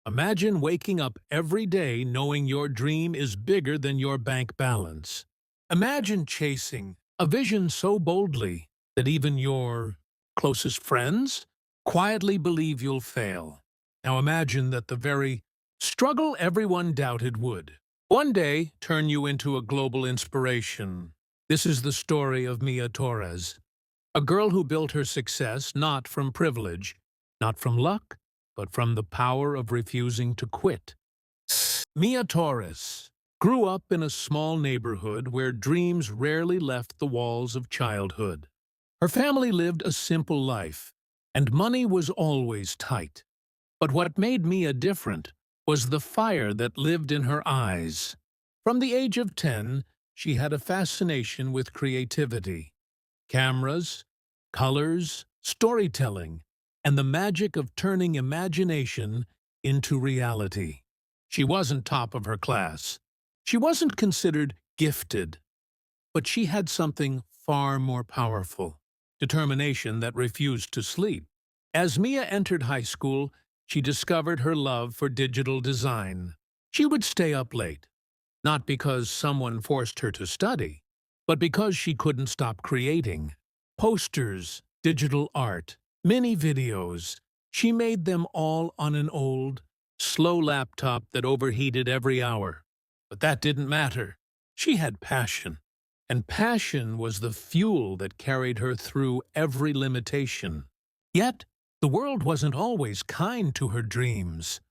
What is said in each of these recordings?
Imagine waking up every day knowing your dream is bigger than your bank balance. Imagine chasing a vision so boldly that even your closest friends quietly believe you'll fail. Now imagine that the very struggle everyone doubted would one day turn you into a global inspiration. This is the story of Mia Torres, a girl who built her success not from privilege, not from luck, but from the power of refusing to quit. Mia Torres grew up in a small neighborhood where dreams rarely left the walls of childhood. Her family lived a simple life, and money was always tight. But what made Mia different was the fire that lived in her eyes. From the age of 10, she had a fascination with creativity. Cameras, colors, storytelling, and the magic of turning imagination into reality. She wasn't top of her class. She wasn't considered gifted. But she had something far more powerful: determination that refused to sleep. As Mia entered high school, she discovered her love for digital design. She would stay up late, not because someone forced her to study, but because she couldn't stop creating. Posters, digital art, mini videos. She made them all on an old, slow laptop that overheated every hour. But that didn't matter. She had passion, and passion was the fuel that carried her through every limitation. Yet, the world wasn't always kind to her dreams.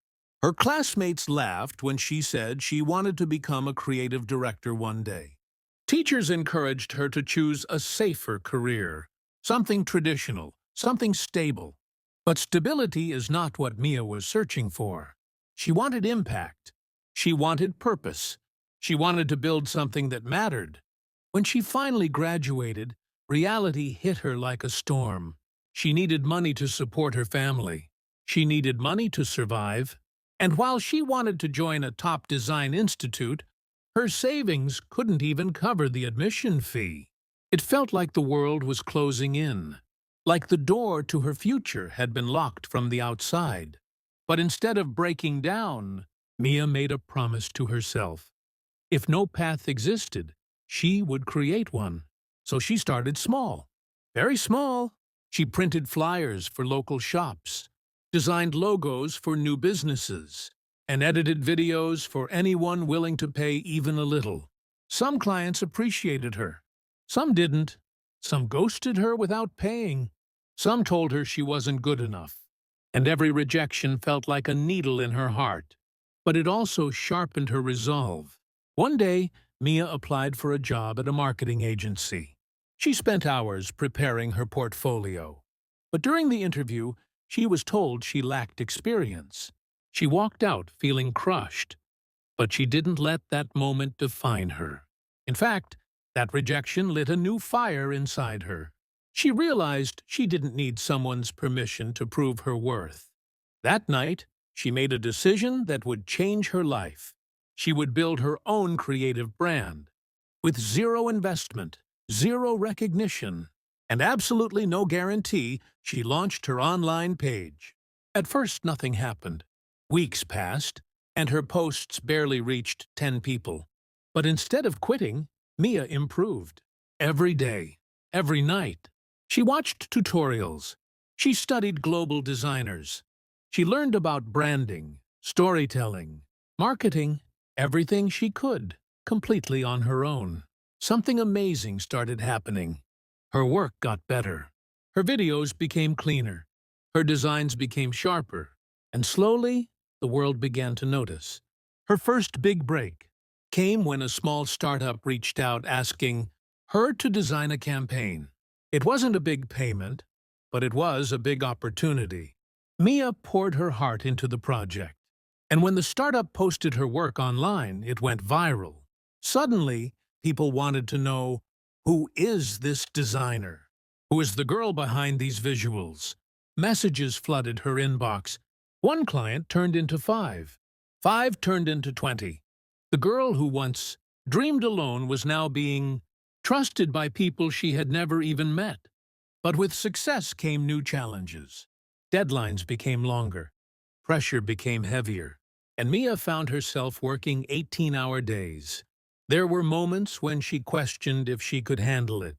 Her classmates laughed when she said she wanted to become a creative director one day. Teachers encouraged her to choose a safer career, something traditional, something stable. But stability is not what Mia was searching for. She wanted impact. She wanted purpose. She wanted to build something that mattered. When she finally graduated, reality hit her like a storm. She needed money to support her family. She needed money to survive. And while she wanted to join a top design institute, her savings couldn't even cover the admission fee. It felt like the world was closing in, like the door to her future had been locked from the outside. But instead of breaking down, Mia made a promise to herself. If no path existed, she would create one. So she started small, very small. She printed flyers for local shops, designed logos for new businesses, and edited videos for anyone willing to pay even a little. Some clients appreciated her. Some didn't. Some ghosted her without paying. Some told her she wasn't good enough. And every rejection felt like a needle in her heart. But it also sharpened her resolve. One day, Mia applied for a job at a marketing agency. She spent hours preparing her portfolio. But during the interview, she was told she lacked experience. She walked out feeling crushed. But she didn't let that moment define her. In fact, that rejection lit a new fire inside her. She realized she didn't need someone's permission to prove her worth. That night, she made a decision that would change her life. She would build her own creative brand. With zero investment, zero recognition, and absolutely no guarantee, she launched her online page. At first, nothing happened. Weeks passed, and her posts barely reached 10 people. But instead of quitting, Mia improved. Every day, every night. She watched tutorials. She studied global designers. She learned about branding, storytelling, marketing, everything she could, completely on her own. Something amazing started happening. Her work got better. Her videos became cleaner. Her designs became sharper. And slowly, the world began to notice. Her first big break came when a small startup reached out asking her to design a campaign. It wasn't a big payment, but it was a big opportunity. Mia poured her heart into the project. And when the startup posted her work online, it went viral. Suddenly, people wanted to know, who is this designer? Who is the girl behind these visuals? Messages flooded her inbox. One client turned into 5. 5 turned into 20. The girl who once dreamed alone was now being trusted by people she had never even met. But with success came new challenges. Deadlines became longer. pressure became heavier, and Mia found herself working 18-hour days. There were moments when she questioned if she could handle it,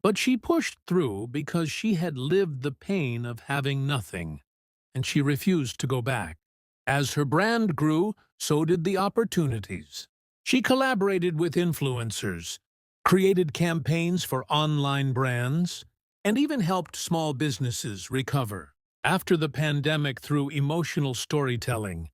but she pushed through because she had lived the pain of having nothing, and she refused to go back. As her brand grew, so did the opportunities. She collaborated with influencers, created campaigns for online brands, and even helped small businesses recover. After the pandemic, through emotional storytelling,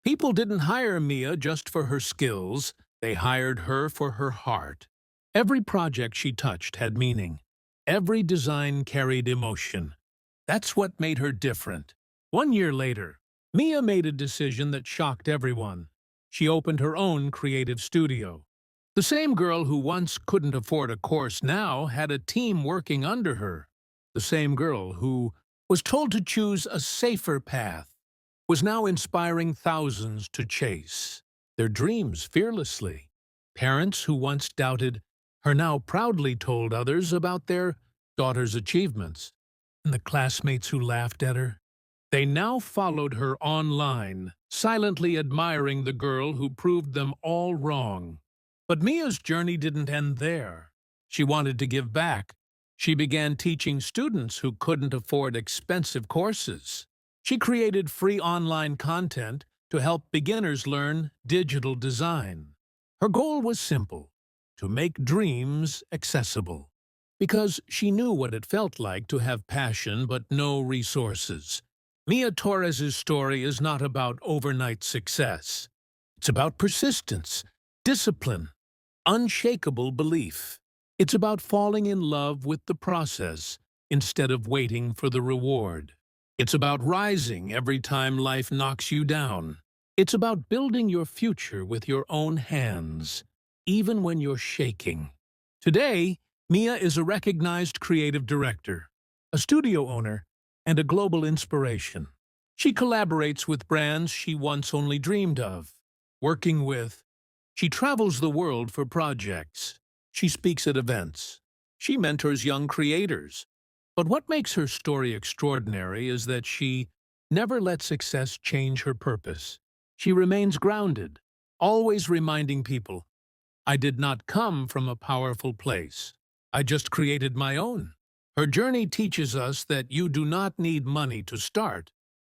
people didn't hire Mia just for her skills, they hired her for her heart. Every project she touched had meaning. Every design carried emotion. That's what made her different. 1 year later, Mia made a decision that shocked everyone. She opened her own creative studio. The same girl who once couldn't afford a course now had a team working under her. The same girl who was told to choose a safer path was now inspiring thousands to chase their dreams fearlessly. Parents who once doubted her now proudly told others about their daughter's achievements. And the classmates who laughed at her, they now followed her online, silently admiring the girl who proved them all wrong. But Mia's journey didn't end there. She wanted to give back. She began teaching students who couldn't afford expensive courses. She created free online content to help beginners learn digital design. Her goal was simple: to make dreams accessible. Because she knew what it felt like to have passion but no resources. Mia Torres' story is not about overnight success. It's about persistence, discipline, unshakable belief. It's about falling in love with the process instead of waiting for the reward. It's about rising every time life knocks you down. It's about building your future with your own hands, even when you're shaking. Today, Mia is a recognized creative director, a studio owner, and a global inspiration. She collaborates with brands she once only dreamed of. She travels the world for projects. She speaks at events. She mentors young creators. But what makes her story extraordinary is that she never let success change her purpose. She remains grounded, always reminding people, "I did not come from a powerful place. I just created my own." Her journey teaches us that you do not need money to start.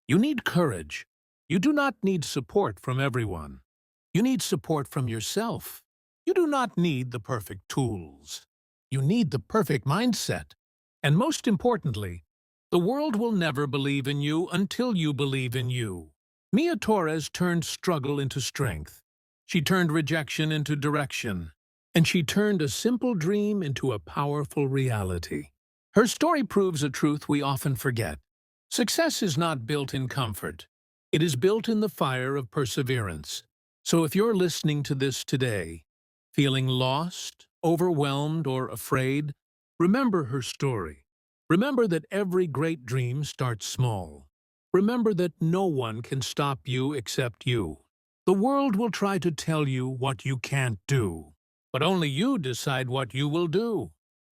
You need courage. You do not need support from everyone. You need support from yourself. You do not need the perfect tools. You need the perfect mindset. And most importantly, the world will never believe in you until you believe in you. Mia Torres turned struggle into strength. She turned rejection into direction. And she turned a simple dream into a powerful reality. Her story proves a truth we often forget. Success is not built in comfort. It is built in the fire of perseverance. So if you're listening to this today, feeling lost, overwhelmed, or afraid, remember her story. Remember that every great dream starts small. Remember that no one can stop you except you. The world will try to tell you what you can't do, but only you decide what you will do.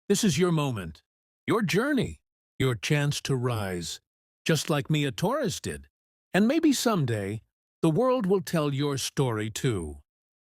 This is your moment, your journey, your chance to rise, just like Mia Torres did. And maybe someday, the world will tell your story too.